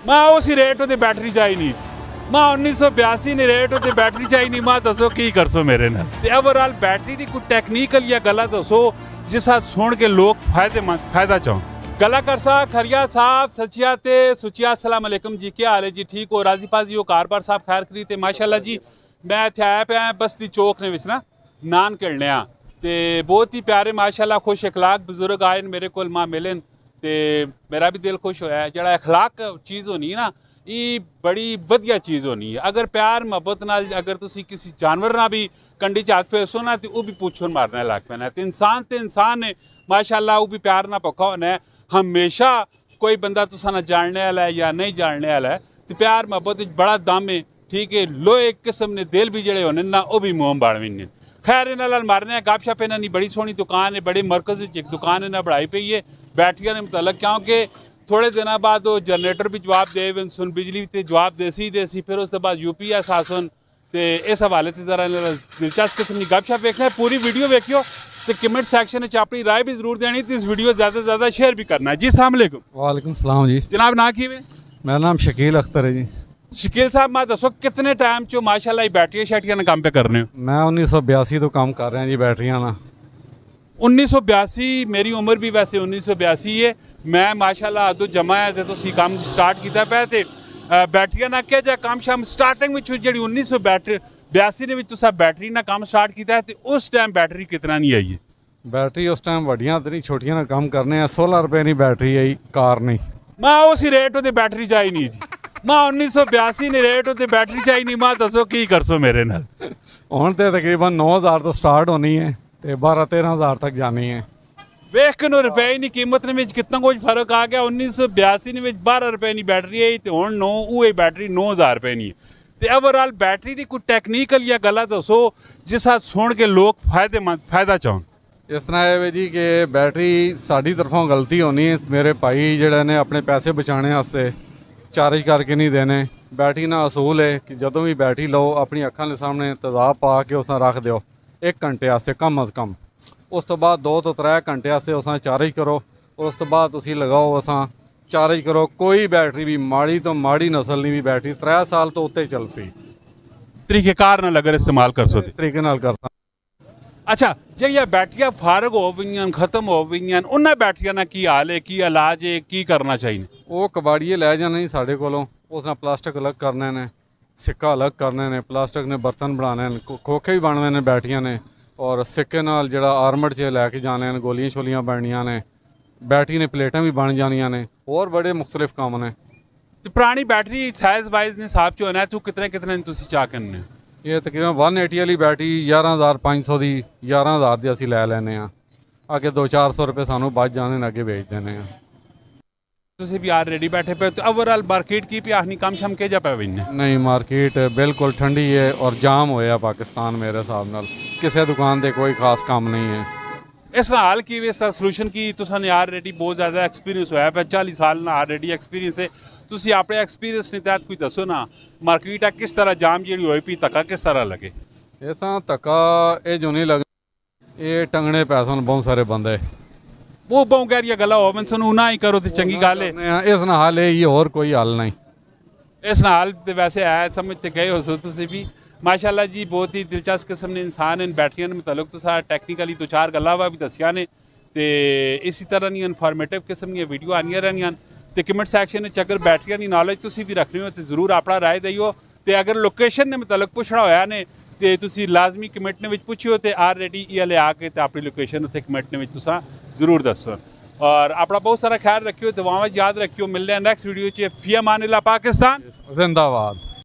मैं उसी रेट उत्ते बैटरी चाहिए मैं 1982 ने रेट उत्ते बैटरी चाहिए नहीं। मैं दसो की करसो मेरे नाल ते ओवरऑल बैटरी की कोई टैक्नीकल या गल्ला दसो जिस सुन के लोग फायदा चाहो। गला करसा खरिया साहब सचिया ते सुचिया अस्सलाम वालेकुम जी, क्या हाल है जी? ठीक हो? राजी पाजी हो? कार साहब खैर करी ते माशाल्लाह जी। मैं इत्थे आया पाया बस्ती चौक ने विच ना नान खेलने ते बहुत ही प्यारे माशाल्लाह खुश अखलाक बुजुर्ग आए मेरे को मां मिलन ते मेरा भी दिल खुश होया है। जड़ा अखलाक चीज़ होनी है ना ये बड़ी वधिया चीज़ होनी है। अगर प्यार मुहब्बत नाल अगर तुसी किसी जानवर ना भी कंडी च हाथ फेसो ना तो वह भी पूछन मारने लग पैना ते इंसान ने माशाल्लाह वो भी प्यार ना भुखा होना है। हमेशा कोई बंदा तुसा ना जानने वाला है या नहीं जानने वाला है तो प्यार मुहब्बत बड़ा दम है। ठीक है, लोहे किस्म ने दिल भी जड़े होने ना वह भी मोम बाड़वी। खैर इन्होंने मारने गपशप इन्होंने बड़ी सोहनी दुकान है, बड़े मरकज़ एक दुकान इन्हें बढ़ाई पई है बैटरिया ने मतलब, क्योंकि थोड़े दिनों बाद वो जनरेटर भी जवाब दे सुन बिजली तो जवाब देसी फिर उसके बाद UPS आसन तो इस हवाले से जरा दिलचस्प किस्म की गपशप देखना है। पूरी वीडियो देखियो तो कमेंट सैक्शन में अपनी राय भी जरूर देनी तो इस वीडियो ज़्यादा से ज़्यादा शेयर भी करना है जी। अस्सलाम वालेकुम। वालेकुम सलाम जी। जनाब ना की मेरा नाम शकील अख्तर है जी। शकील साहब मैं दसो कितने टाइम चो माशाल्लाह बैटरिया शैटरिया ना काम पे करने हो? मैं 1982 तो काम कर रहा जी बैटरिया ना। 1982 मेरी उम्र भी वैसे 1982 है। मैं माशाल्लाह अदो जमा है तो काम स्टार्ट किया पे ते बैटरिया ना क्या जा काम शाम स्टार्टिंग में जी 1982 ने तुसा बैटरी ना काम स्टार्ट किया है तो उस टाइम बैटरी कितना नहीं आई है? बैटरी उस टाइम वड्डियां तो नहीं छोटियां ना काम करने 16 रुपए नहीं बैटरी आई कार नहीं। मैं उसी रेट उत्ते बैटरी चाहिए नहीं जी। मैं 1982 ने रेट उत्ते बैटरी चाहिए नहीं। मैं दसो की करसो मेरे नाल हुण ते तकरीबन 9000 तो स्टार्ट होनी है ते 12-13 तक जानी है। वेख के नो रुपए की कीमत ने कितना कुछ फर्क आ गया। 1982 ने 12 रुपए की बैटरी आई तो हुण 9 वो बैटरी 9000 रुपए की तो ओवरऑल बैटरी की कोई टैक्नीकल या गल्ला दसो जिस सुन के लोग फायदा चाहो। इस तरह है जी कि बैटरी साड़ी तरफों गलती होनी है। मेरे भाई जड़े ने अपने पैसे बचाने वास्ते चार्ज करके नहीं देने। बैटरी ना असूल है कि जदों भी बैटरी लो अपनी अखां के सामने तेजाब पा के उस रख दो 1 घंटे वास्ते कम अज़ कम। उस तो बाद 2 तो 3 घंटे वास्ते उस चार्ज करो। उस तो बाद तुसी लगाओ अस चार्ज करो। कोई बैटरी भी माड़ी तो माड़ी नस्ल नहीं भी बैटरी 3 साल तो उत्ते चल सी तरीकेकार नाल अगर इस्तेमाल कर सो तरीके नाल करता। अच्छा जी बैटरियां फारग हो गई खत्म हो गई उन्हें बैटरिया ना की हाल है, की इलाज है, की करना चाहिए? वो कबाड़िए लै जाने साढ़े कोलों उस प्लास्टिक अलग करने ने, सिक्का अलग करने ने, प्लास्टिक ने बर्तन बनाने ने, खोखे भी बनने ने बैटरिया ने और सिक्के नाल जड़ा आर्मड च लैके जाने ने, गोलियां शोलियां बननियां ने, बैटरी ने प्लेटां भी बन जानियां ने और बड़े मुख्तलिफ काम ने। तो पुरानी बैटरी साइज वाइज ने साहब जो है तू कितने चाह करने? ये तकरीबन 180 वाली बैटरी 11500 की 11000 की असी लै लैने अगे 200-400 रुपये सानू बच जाने अगे बेच देने। तुसी भी ऑलरेडी बैठे पे तो ओवरऑल मार्केट की भी आखनी कम शम के जा पे नहीं मार्केट बिल्कुल ठंडी है और जाम होया पाकिस्तान मेरे हिसाब नाल किसी दुकान से कोई खास काम नहीं है। इस हाल की इसका सलूशन की तुसाने ऑलरेडी बहुत ज़्यादा एक्सपीरियंस होया पे 40 साल ना ऑलरेडी एक्सपीरियंस है। तुसी अपने एक्सपीरियंस ने तहत कोई दसो ना मार्केट है किस तरह जाम जी हुई पी धक्का किस तरह लगे? ऐसा धक्का ये जो नहीं लग ये टंगने पैसा बहुत सारे बंदे वो बहु गहरिया गला हो ना ही करो तो चंगी गल है। इस हाल है ये और कोई हल नहीं। इस हाल तो वैसे है समझते गए हो सो तुसी भी माशाल्लाह जी। बहुत ही दिलचस्प किस्म ने इंसान इन बैटरियां मुतलक तुसा टैक्नीकली 2-4 गल्लां भी दसिया ने तो इसी तरह दी इनफॉर्मेटिव किस्म दी वीडियो आनियां रहनियां तो कमेंट सैक्शन में अगर बैटरिया की नॉलेज तुसी भी रखनी हो तो जरूर अपना राय दियो तो अगर लोकेशन ने मुतलक पुछना होया ने तो तुसी लाजमी कमेंट ने पुछियो तो ऑलरेडी ये आके तो अपनी लोकेशन उत्थे कमेंट ने तुसा जरूर दसो और अपना बहुत सारा ख्याल रखियो। दुआवां याद रखियो। मिलने नेक्स्ट वीडियो च फी अमान अल्लाह पाकिस्तान जिंदाबाद।